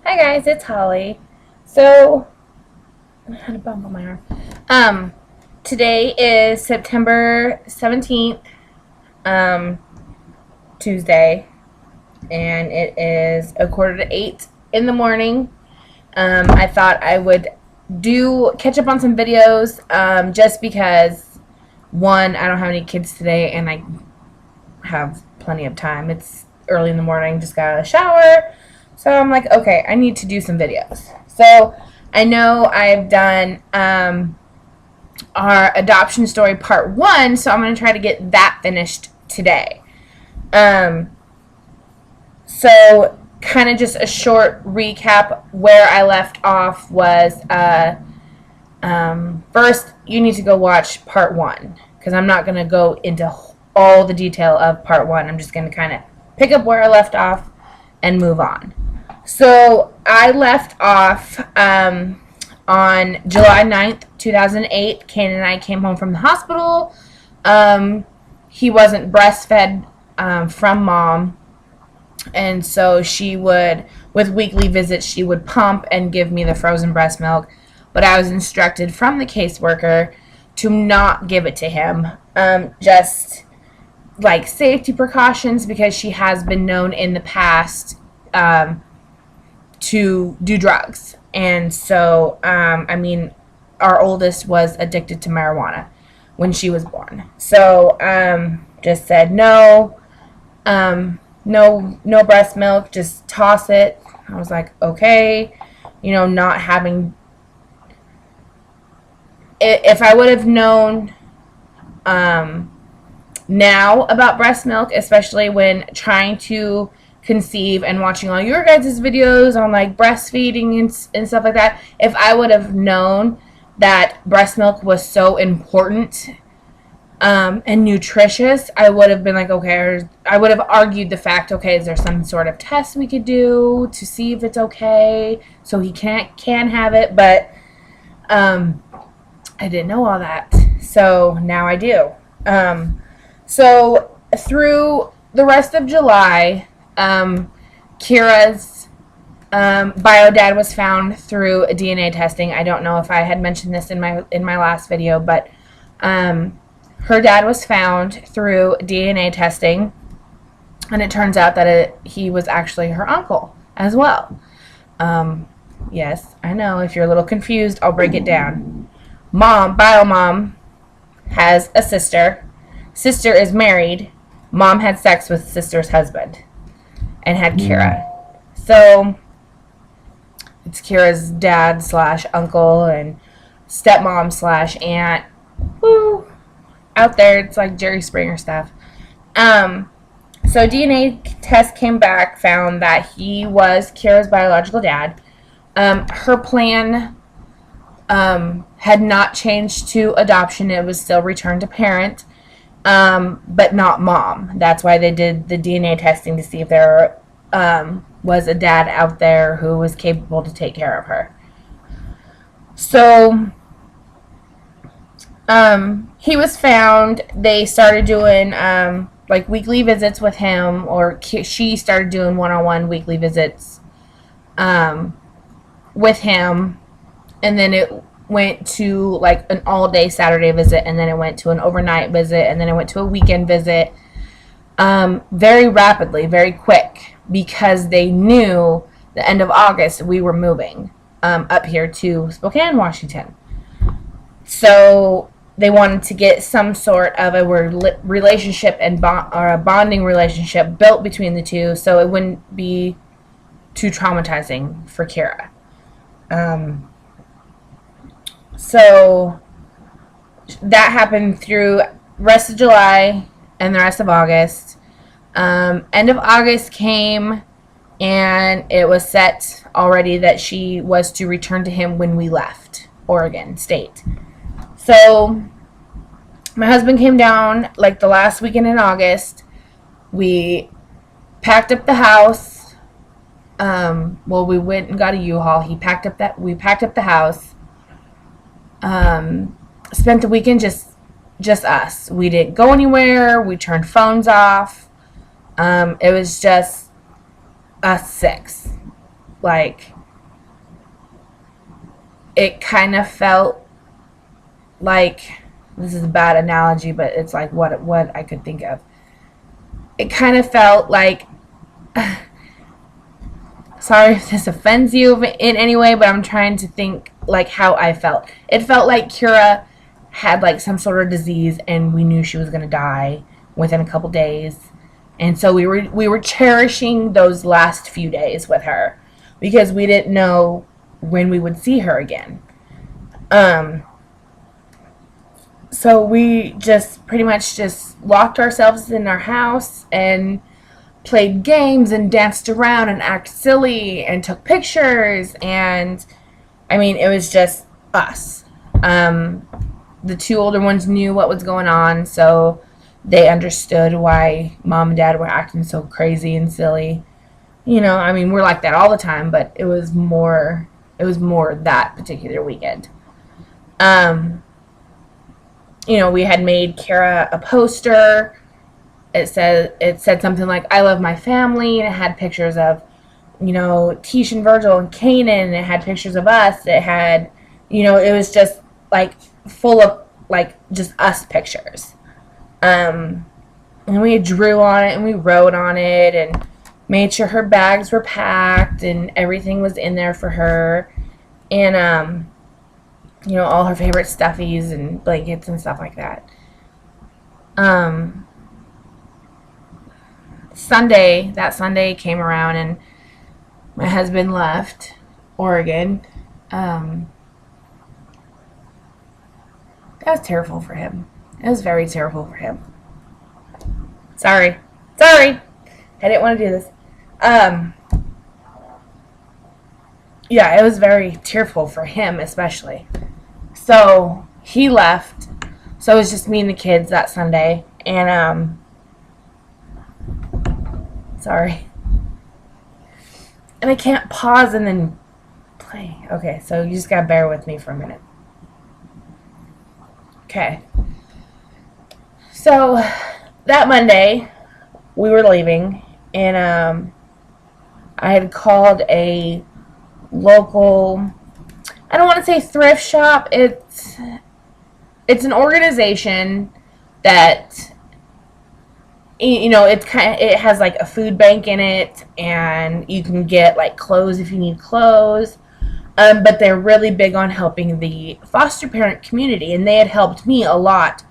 Hi guys, it's Holly. So I had a bump on my arm. Today is September 17th, um, Tuesday, and it is 7:45 in the morning. I thought I would catch up on some videos, just because one, I don't have any kids today, and I have plenty of time. It's early in the morning, just got out of the shower. So I'm like, okay, I need to do some videos. So I know I've done our adoption story part 1, so I'm going to try to get that finished today. So kind of just a short recap. Where I left off was first you need to go watch part 1, because I'm not going to go into all the detail of part 1. I'm just going to kind of pick up where I left off and move on. So I left off on July 9th, 2008. Kane and I came home from the hospital. He wasn't breastfed from mom, and so she would, with weekly visits, she would pump and give me the frozen breast milk, but I was instructed from the caseworker to not give it to him, just like safety precautions, because she has been known in the past to do drugs. And so, our oldest was addicted to marijuana when she was born. So, just said no, no breast milk, just toss it. I was like, okay, not having, if I would have known, now about breast milk, especially when trying to conceive and watching all your guys' videos on like breastfeeding and stuff like that, if I would have known that breast milk was so important and nutritious, I would have been like, okay, I would have argued the fact, okay, is there some sort of test we could do to see if it's okay so he can have it? But I didn't know all that, so now I do. So through the rest of July, Kira's bio dad was found through DNA testing. I don't know if I had mentioned this in my last video, but her dad was found through DNA testing, and it turns out that he was actually her uncle as well. Yes, I know. If you're a little confused, I'll break it down. Bio mom has a sister. Sister is married. Mom had sex with sister's husband and had Kira. So it's Kira's dad / uncle and stepmom / aunt. Woo! Out there, it's like Jerry Springer stuff. So DNA test came back, found that he was Kira's biological dad. Her plan had not changed to adoption. It was still return to parent, but not mom. That's why they did the DNA testing, to see if there was a dad out there who was capable to take care of her. So he was found. They started doing like weekly visits with him, or she started doing one-on-one weekly visits with him, and then it went to like an all-day Saturday visit, and then it went to an overnight visit, and then it went to a weekend visit, very rapidly, very quick, because they knew the end of August we were moving up here to Spokane, Washington. So they wanted to get some sort of a relationship and a bonding relationship built between the two, so it wouldn't be too traumatizing for Kira. So that happened through rest of July and the rest of August. End of August came, and it was set already that she was to return to him when we left Oregon State. So my husband came down like the last weekend in August. We packed up the house. We went and got a U-Haul. We packed up the house. Spent the weekend just us. We didn't go anywhere. We turned phones off. It was just us 6. Like, it kind of felt like, this is a bad analogy, but it's like what I could think of. It kind of felt like, sorry if this offends you in any way, but I'm trying to think like how I felt. It felt like Kira had like some sort of disease and we knew she was going to die within a couple days. And so we were cherishing those last few days with her because we didn't know when we would see her again. So we just pretty much just locked ourselves in our house and played games and danced around and acted silly and took pictures. And I mean, it was just us. The two older ones knew what was going on, so they understood why Mom and Dad were acting so crazy and silly. You know, I mean, we're like that all the time, but it was more that particular weekend. You know, we had made Kara a poster. It said something like, "I love my family," and it had pictures of, you know, Tish and Virgil and Kanan, and it had pictures of us. It had, you know, it was just like full of like just us pictures. And we drew on it and we wrote on it and made sure her bags were packed and everything was in there for her. And you know, all her favorite stuffies and blankets and stuff like that. That Sunday came around and my husband left Oregon. That was terrible for him. It was very terrible for him. Sorry. I didn't want to do this. Yeah, it was very tearful for him, especially. So he left. So it was just me and the kids that Sunday. And, sorry. And I can't pause and then play. Okay, so you just gotta bear with me for a minute. Okay. So that Monday, we were leaving, and I had called a local, I don't want to say thrift shop. It's an organization that, you know, it has like a food bank in it, and you can get like clothes if you need clothes. But they're really big on helping the foster parent community, and they had helped me a lot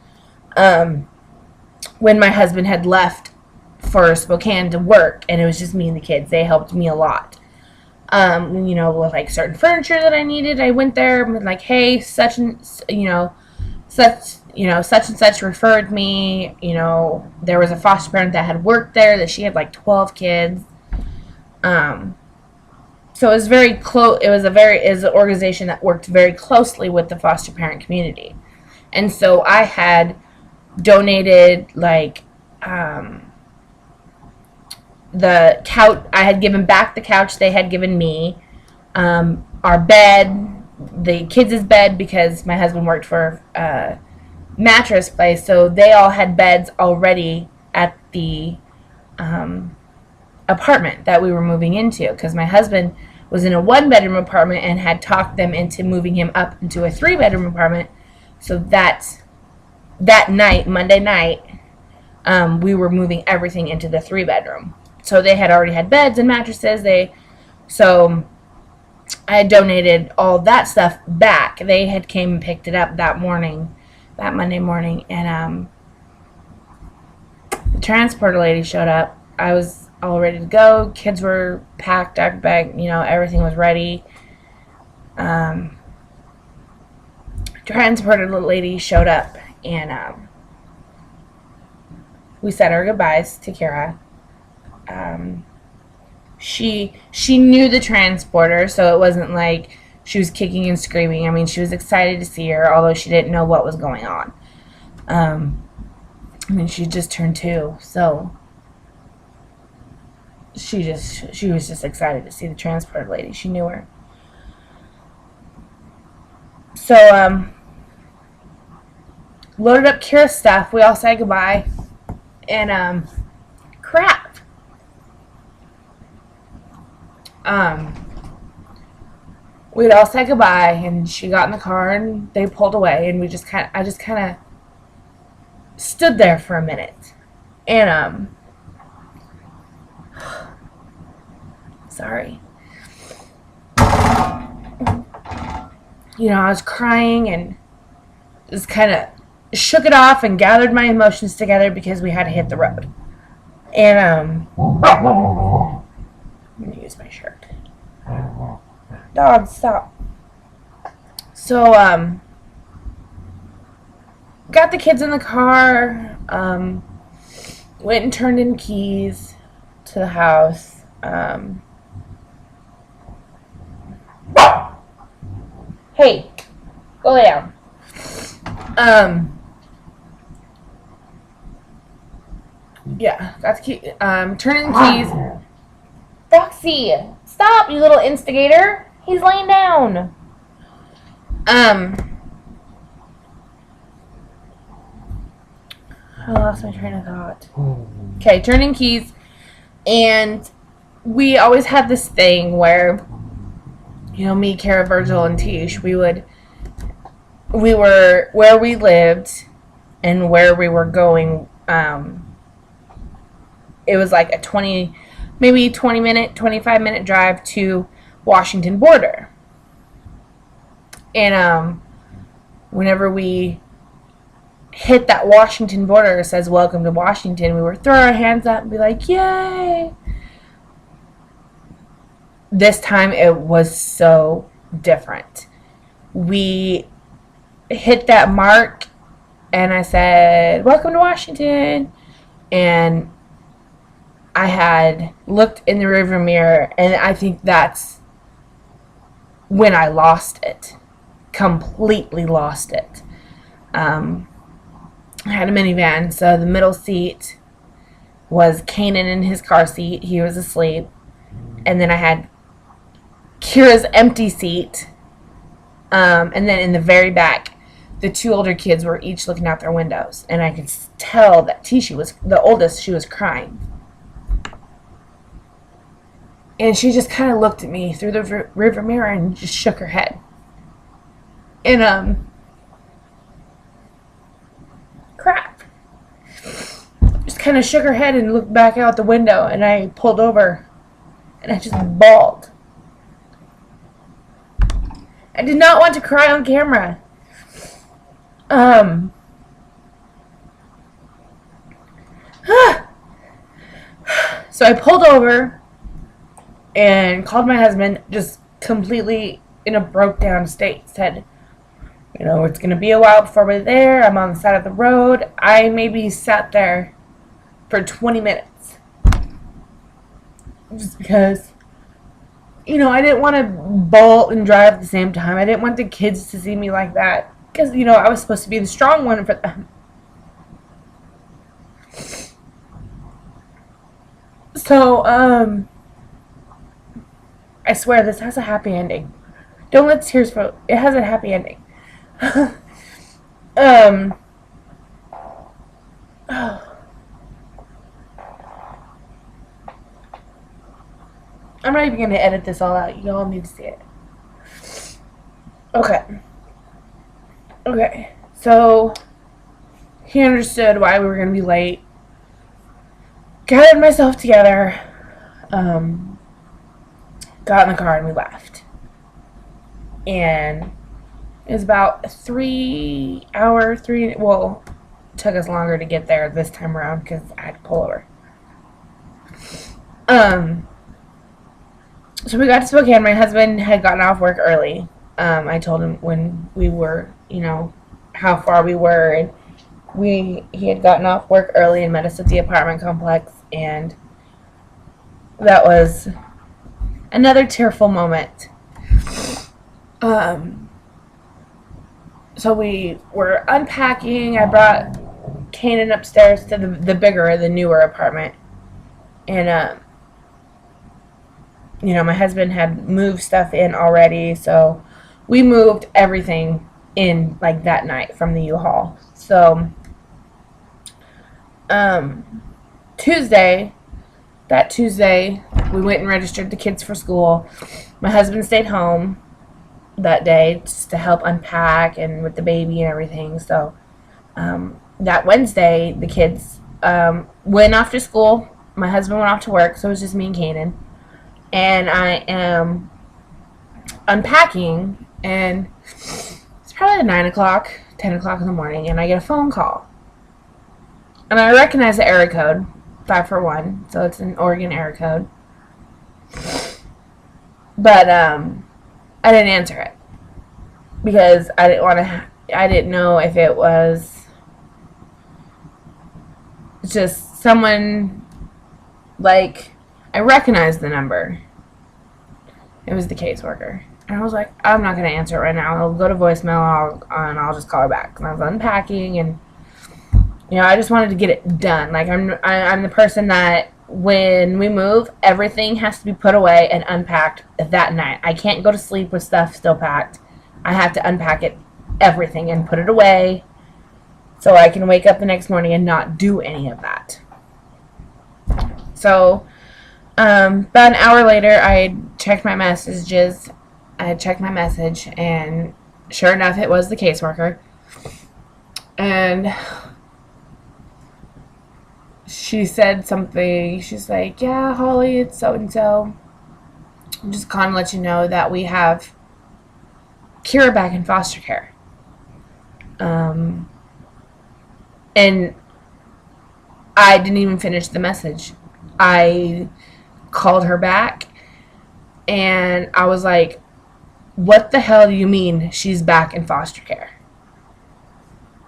when my husband had left for Spokane to work, and it was just me and the kids. They helped me a lot. You know, with like certain furniture that I needed, I went there and was like, "Hey, such and such referred me. You know, there was a foster parent that had worked there that she had like 12 kids." So it was very close. It was an organization that worked very closely with the foster parent community, and so I had donated like the couch. I had given back the couch they had given me, our bed, the kids' bed, because my husband worked for a mattress place, so they all had beds already at the apartment that we were moving into, because my husband was in a 1-bedroom apartment and had talked them into moving him up into a 3-bedroom apartment. So that night, Monday night, we were moving everything into the 3-bedroom. So they had already had beds and mattresses. So I had donated all that stuff back. They had came and picked it up that Monday morning, and the transporter lady showed up. I was all ready to go. Kids were packed, bag, you know, everything was ready. Transporter lady showed up, and we said our goodbyes to Kara. She knew the transporter, so it wasn't like she was kicking and screaming. I mean, she was excited to see her, although she didn't know what was going on. I mean, she just turned 2, so she was just excited to see the transporter lady. She knew her. So, loaded up Kira's stuff. We all said goodbye. And, crap. we'd all say goodbye, and she got in the car, and they pulled away, and I just kind of stood there for a minute, and sorry, you know, I was crying and just kind of shook it off and gathered my emotions together because we had to hit the road, and I'm gonna use my shirt. Dog, stop. So, got the kids in the car, went and turned in keys to the house. Hey, go lay down. Yeah, got the key, turn in keys. Foxy, stop, you little instigator. He's laying down. I lost my train of thought. Okay, turning keys, and we always had this thing where, you know, me, Kara, Virgil, and Tish, we were where we lived and where we were going. It was like a 25-minute drive to Washington border. And whenever we hit that Washington border, it says welcome to Washington, we would throw our hands up and be like, yay. This time it was so different. We hit that mark and I said, welcome to Washington. And I had looked in the rearview mirror, and I think that's when I lost it. Completely lost it. I had a minivan, so the middle seat was Kanan in his car seat. He was asleep. And then I had Kira's empty seat. And then in the very back, the two older kids were each looking out their windows. And I could tell that Tisha was, the oldest, she was crying. And she just kind of looked at me through the river mirror and just shook her head. And, crap. Just kind of shook her head and looked back out the window. And I pulled over. And I just bawled. I did not want to cry on camera. So I pulled over and called my husband, just completely in a broke down state. Said, you know, it's going to be a while before we're there. I'm on the side of the road. I maybe sat there for 20 minutes. Just because, you know, I didn't want to bolt and drive at the same time. I didn't want the kids to see me like that. Because, you know, I was supposed to be the strong one for them. So, I swear this has a happy ending. Don't let tears flow. It has a happy ending. I'm not even going to edit this all out. You all need to see it. Okay, so he understood why we were going to be late. Gathered myself together, got in the car, and we left. And it was about 3 hours, it took us longer to get there this time around because I had to pull over. So we got to Spokane. My husband had gotten off work early. I told him when we were, you know, how far we were, and he had gotten off work early and met us at the apartment complex, and that was another tearful moment. So we were unpacking. I brought Kanan upstairs to the newer apartment, and you know, my husband had moved stuff in already, so we moved everything in like that night from the U-Haul. So Tuesday, we went and registered the kids for school. My husband stayed home, that day just to help unpack and with the baby and everything. So that Wednesday, the kids went off to school. My husband went off to work, so it was just me and Kanan. And I am unpacking, and it's probably 9 o'clock, 10 o'clock in the morning, and I get a phone call. And I recognize the area code, 541, so it's an Oregon area code. But I didn't answer it because I didn't know if it was just someone, like, I recognized the number. It was the caseworker. And I was like, I'm not going to answer it right now. I'll go to voicemail and I'll just call her back. And I was unpacking, and, you know, I just wanted to get it done. Like, I'm the person that when we move, everything has to be put away and unpacked that night. I can't go to sleep with stuff still packed. I have to unpack it, everything, and put it away so I can wake up the next morning and not do any of that. So, about an hour later, I checked my messages. I had checked my message, and sure enough, it was the caseworker. And she said something. She's like, yeah, Holly, it's so-and-so. I'm just calling to let you know that we have Kira back in foster care. And I didn't even finish the message. I called her back, and I was like, what the hell do you mean she's back in foster care?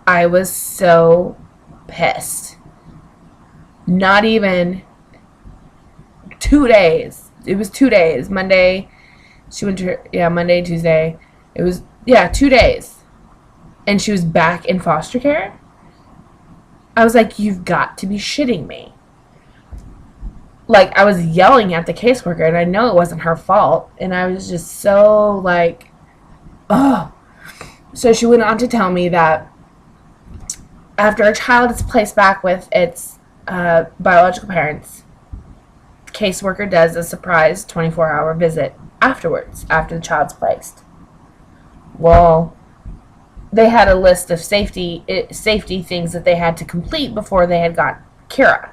I was so pissed. Not even 2 days. It was 2 days. Monday, she went to Monday, Tuesday. It was, 2 days. And she was back in foster care? I was like, you've got to be shitting me. Like, I was yelling at the caseworker, and I know it wasn't her fault. And I was just so, like, oh. So she went on to tell me that after a child is placed back with its biological parents, the caseworker does a surprise 24-hour visit afterwards, after the child's placed. Well, they had a list of safety things that they had to complete before they had got Kira.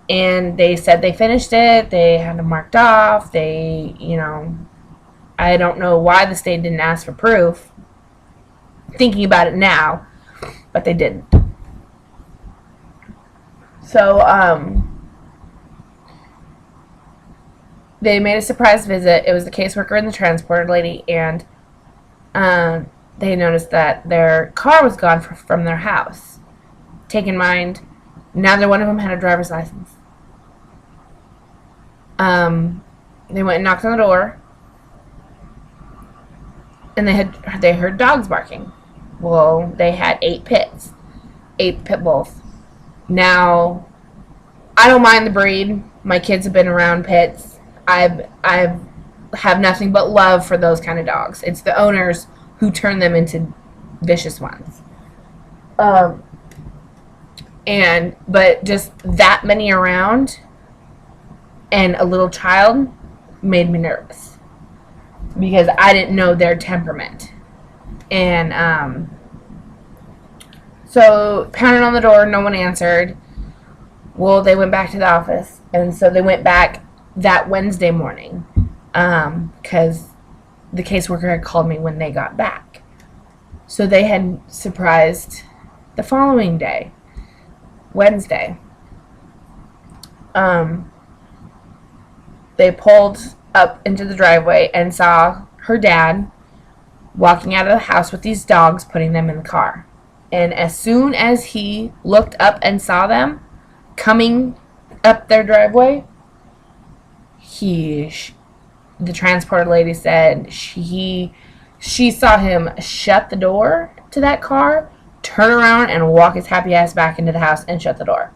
And they said they finished it. They had it marked off. They, I don't know why the state didn't ask for proof. Thinking about it now, but they didn't. So, they made a surprise visit. It was the caseworker and the transporter lady, and they noticed that their car was gone from their house. Take in mind, neither one of them had a driver's license. They went and knocked on the door, and they heard dogs barking. Well, they had 8 pit bulls. Now, I don't mind the breed. My kids have been around pits. I have nothing but love for those kind of dogs. It's the owners who turn them into vicious ones. But just that many around and a little child made me nervous because I didn't know their temperament. And so pounded on the door, no one answered. Well, they went back to the office, and so they went back that Wednesday morning because the caseworker had called me when they got back. So they had surprised the following day, Wednesday. They pulled up into the driveway and saw her dad walking out of the house with these dogs, putting them in the car. And as soon as he looked up and saw them coming up their driveway, the transporter lady said she saw him shut the door to that car, turn around, and walk his happy ass back into the house and shut the door.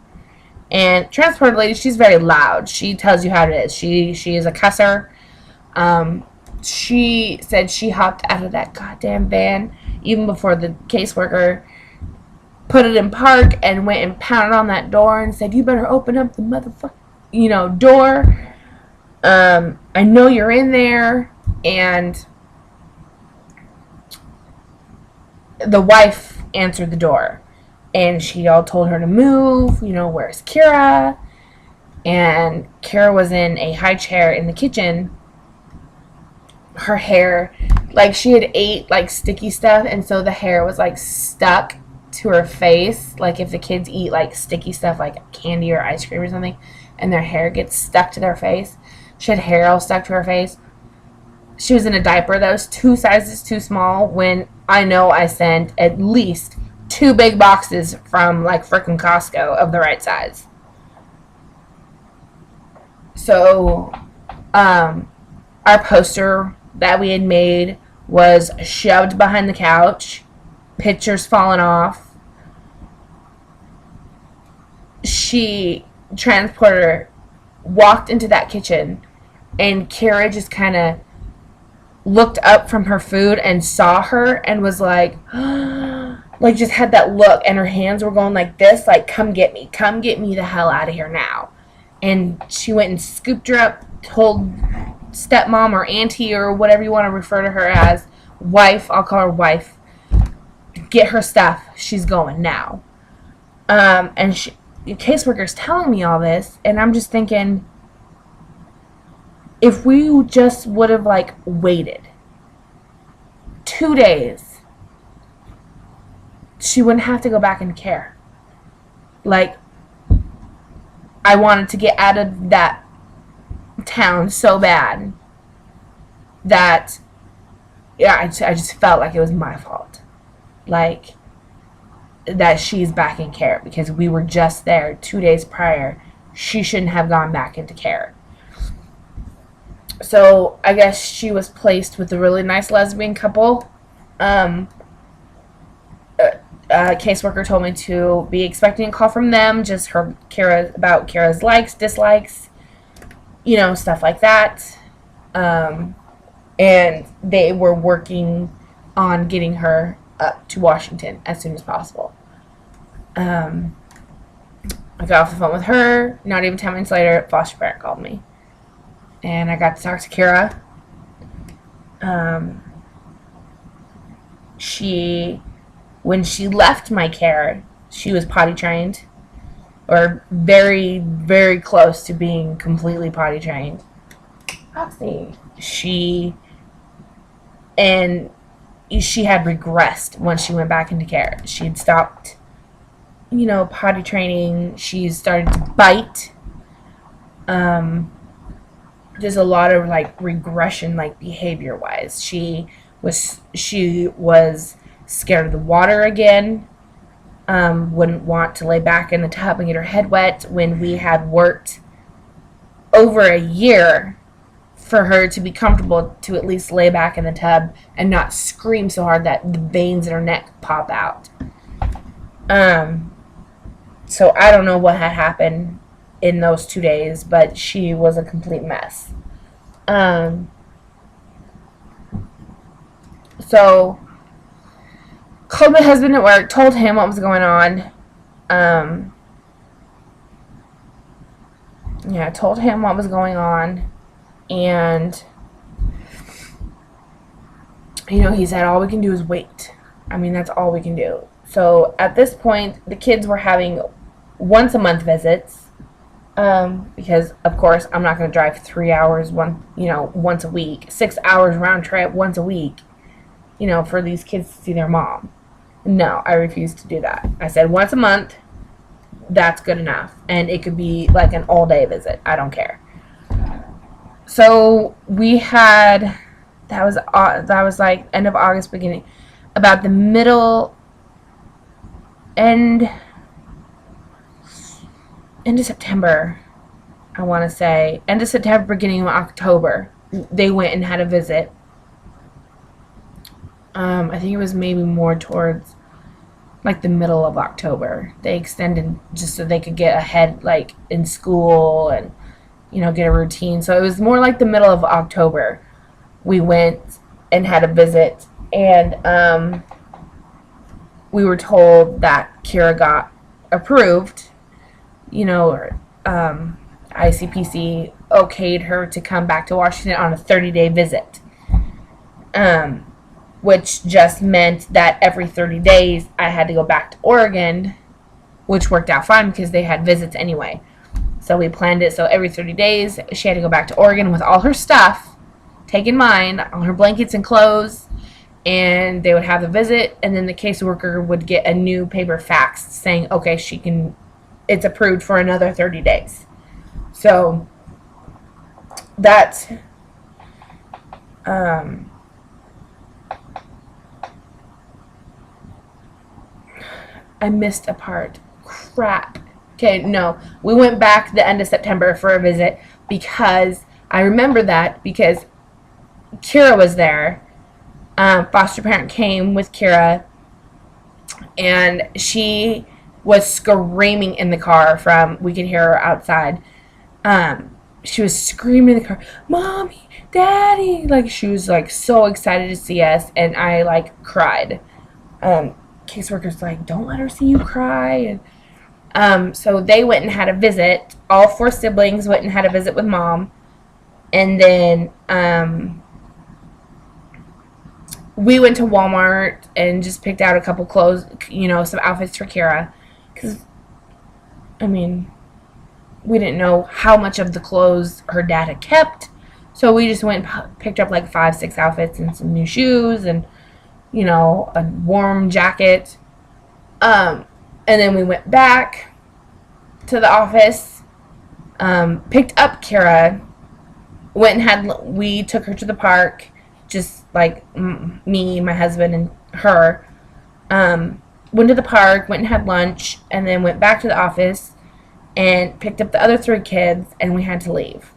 And transporter lady, she's very loud. She tells you how it is. She is a cusser. She said she hopped out of that goddamn van even before the caseworker put it in park and went and pounded on that door and said, you better open up the motherfucking, door. I know you're in there. And the wife answered the door, and she all told her to move, where's Kira? And Kira was in a high chair in the kitchen. Her hair, like, she had ate, like, sticky stuff, and so the hair was, like, stuck to her face. Like, if the kids eat, like, sticky stuff, like candy or ice cream or something, and their hair gets stuck to their face. She had hair all stuck to her face. She was in a diaper that was 2 sizes too small, when I know I sent at least 2 big boxes from, like, frickin' Costco of the right size. So, our poster that we had made was shoved behind the couch, pictures falling off. She, transporter, walked into that kitchen, and Kira just kind of looked up from her food and saw her and was like, like, just had that look, and her hands were going like this, like, come get me the hell out of here now. And she went and scooped her up, told stepmom or auntie or whatever you want to refer to her as, wife, I'll call her wife, get her stuff, she's going now. And the caseworker's telling me all this, and I'm just thinking, if we just would have, like, waited 2 days, she wouldn't have to go back into care. Like, I wanted to get out of that town so bad that, yeah, I just felt like it was my fault. Like, that she's back in care, because we were just there 2 days prior. She shouldn't have gone back into care. So I guess she was placed with a really nice lesbian couple. Caseworker told me to be expecting a call from them, just about Kira's likes, dislikes, stuff like that. And they were working on getting her up to Washington as soon as possible. I got off the phone with her. Not even 10 minutes later, foster parent called me, and I got to talk to Kira. When she left my care, she was potty trained, or very, very close to being completely potty trained. Roxy. She had regressed once she went back into care. She had stopped, potty training. She started to bite. There's a lot of, like, regression, like, behavior-wise. She was scared of the water again. Wouldn't want to lay back in the tub and get her head wet, when we had worked over a year for her to be comfortable to at least lay back in the tub and not scream so hard that the veins in her neck pop out. So I don't know what had happened in those 2 days, but she was a complete mess. So called my husband at work, told him what was going on. Told him what was going on, and he said all we can do is wait. I mean, that's all we can do. So at this point, the kids were having once a month visits, because of course I'm not going to drive 3 hours once a week, 6 hours round trip once a week, for these kids to see their mom. No, I refused to do that. I said once a month, that's good enough, and it could be like an all-day visit. I don't care. So we had, that was like end of August, beginning, about the end of September, I want to say. End of September, beginning of October, they went and had a visit. I think it was maybe more towards like the middle of October. They extended just so they could get ahead, like, in school and, get a routine. So it was more like the middle of October. We went and had a visit, and we were told that Kira got approved, ICPC okayed her to come back to Washington on a 30-day visit. which just meant that every 30 days I had to go back to Oregon, which worked out fine because they had visits anyway. So we planned it so every 30 days she had to go back to Oregon with all her stuff, taking mine, all her blankets and clothes, and they would have the visit, and then the caseworker would get a new paper fax saying, okay, it's approved for another 30 days. So that's I missed a part. Crap. Okay, no. We went back the end of September for a visit because I remember that because Kira was there. Foster parent came with Kira, and she was screaming in the car we could hear her outside. She was screaming in the car, Mommy, Daddy. Like, she was, like, so excited to see us, and I, like, cried. Caseworker's like, don't let her see you cry. And so they went and had a visit. All 4 siblings went and had a visit with Mom. And then we went to Walmart and just picked out a couple clothes, some outfits for Kira. Because, I mean, we didn't know how much of the clothes her dad had kept. So we just went and picked up like 5-6 outfits and some new shoes and, a warm jacket. And then we went back to the office, picked up Kira, we took her to the park, just like me, my husband, and her. Went to the park, went and had lunch, and then went back to the office and picked up the other 3 kids, and we had to leave.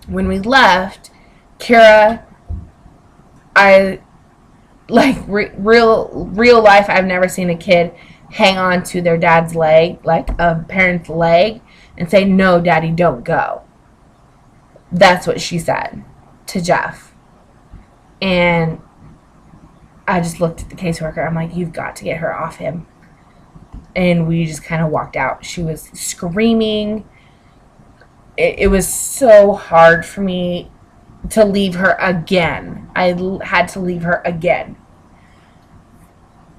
When we left, Kira, real life, I've never seen a kid hang on to their dad's leg, like a parent's leg, and say, no, Daddy, don't go. That's what she said to Jeff. And I just looked at the caseworker. I'm like, you've got to get her off him. And we just kind of walked out. She was screaming. It was so hard for me to leave her again. I had to leave her again.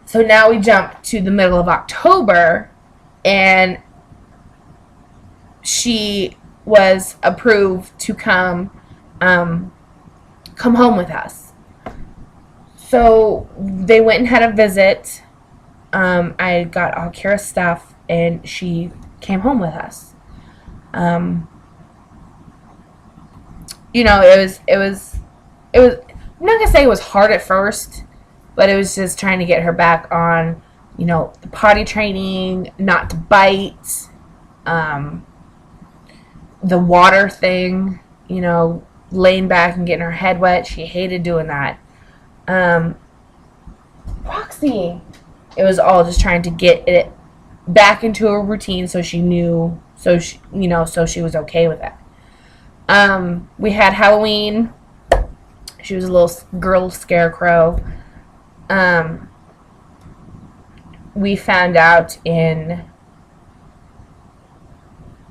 So now we jump to the middle of October, and she was approved to come home with us. So they went and had a visit. I got all Kira's stuff, and she came home with us. It was, I'm not going to say it was hard at first, but it was just trying to get her back on, the potty training, not to bite, the water thing, laying back and getting her head wet. She hated doing that. Roxy. It was all just trying to get it back into a routine so she knew, so she was okay with it. We had Halloween. She was a little girl scarecrow. We found out in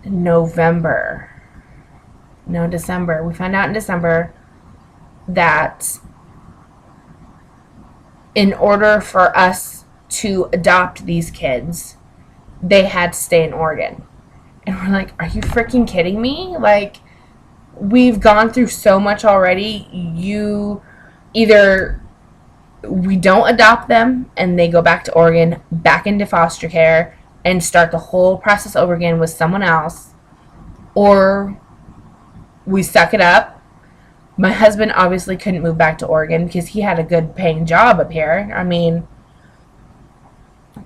December. We found out in December that in order for us to adopt these kids, they had to stay in Oregon. And we're like, are you freaking kidding me? Like, we've gone through so much already. Either we don't adopt them and they go back to Oregon, back into foster care, and start the whole process over again with someone else, or we suck it up. My husband obviously couldn't move back to Oregon because he had a good paying job up here.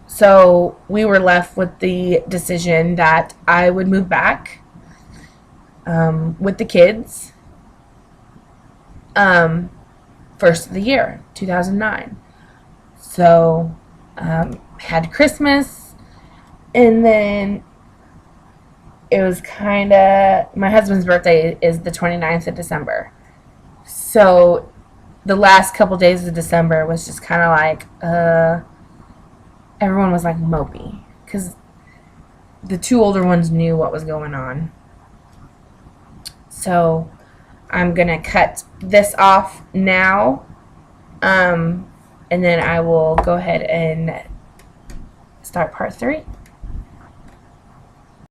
So we were left with the decision that I would move back with the kids first of the year, 2009. So had Christmas, and then it was kind of, my husband's birthday is the 29th of December. So the last couple days of December was just kind of like, everyone was like mopey because the 2 older ones knew what was going on. So I'm going to cut this off now And then I will go ahead and start part 3.